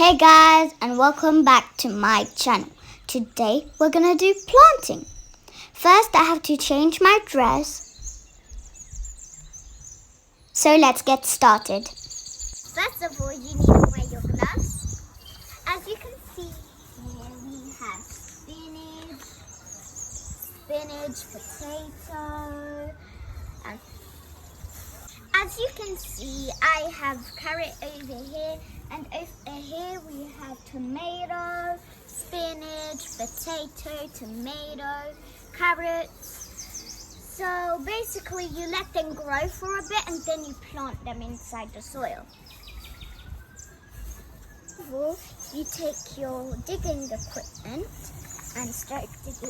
Hey guys, and welcome back to my channel. Today we're gonna do planting. First I have to change my dress. So let's get started. First of all, you need to wear your gloves. As you can see here, we have spinach, potato, and as you can see, I have carrot over here, and over here we have tomato, spinach, potato, tomato, carrots. So basically you let them grow for a bit and then you plant them inside the soil. Well, you take your digging equipment and start digging.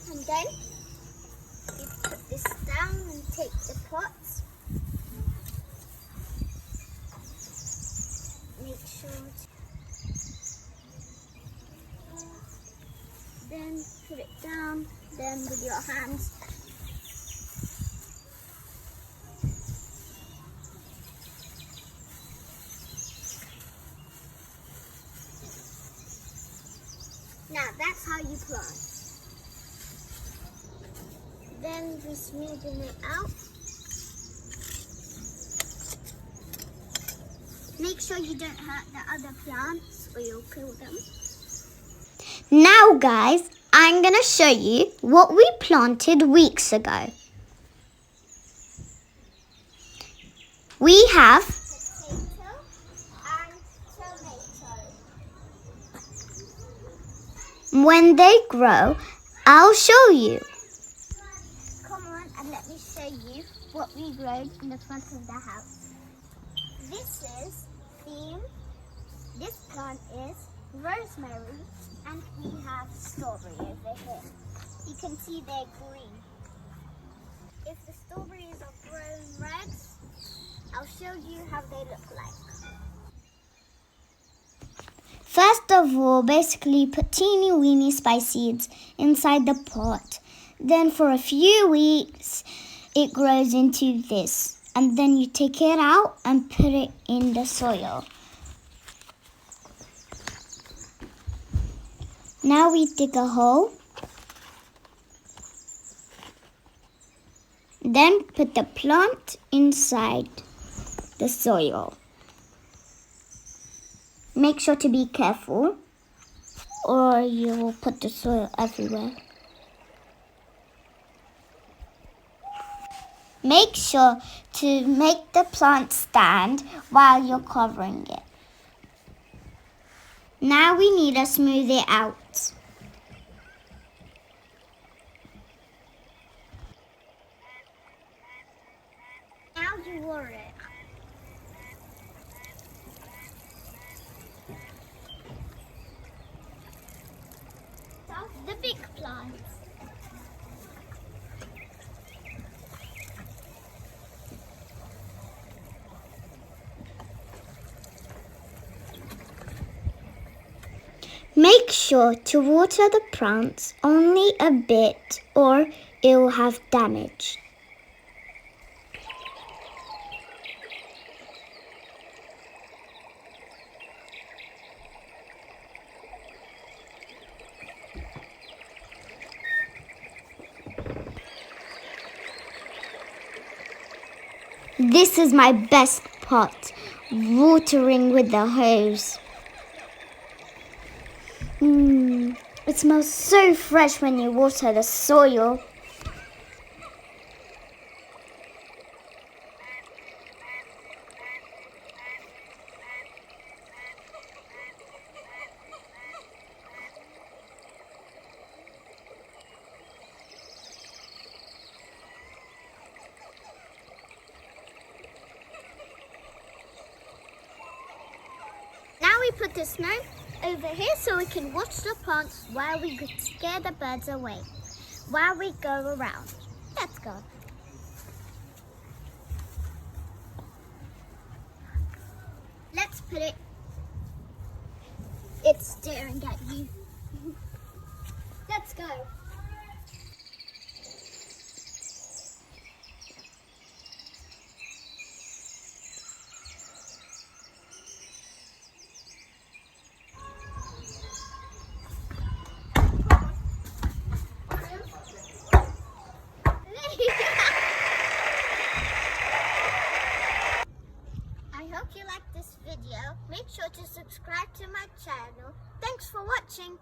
And then you put this down and take the pots. Make sure then put it down, then with your hands. Now that's how you plant. Then just smoothing it out. Make sure you don't hurt the other plants or you'll kill them. Now guys, I'm going to show you what we planted weeks ago. We have potato and tomato. When they grow, I'll show you. Come on and let me show you what we grown in the front of the house. This plant is rosemary, and we have strawberry over here. You can see they're green. If the strawberries are grown red, I'll show you how they look like. First of all, basically put teeny weeny spice seeds inside the pot. Then for a few weeks, it grows into this. And then you take it out and put it in the soil. Now we dig a hole. Then put the plant inside the soil. Make sure to be careful or you will put the soil everywhere. Make sure to make the plant stand while you're covering it. Now we need to smooth it out. Now you water it. The big plants. Make sure to water the plants only a bit or it will have damage. This is my best pot, watering with the hose. It smells so fresh when you water the soil. Now we put the snow over here so we can watch the plants while we could scare the birds away. While we go around. Let's go. Let's put it. It's staring at you. Let's go. Hope you liked this video. Make sure to subscribe to my channel. Thanks for watching.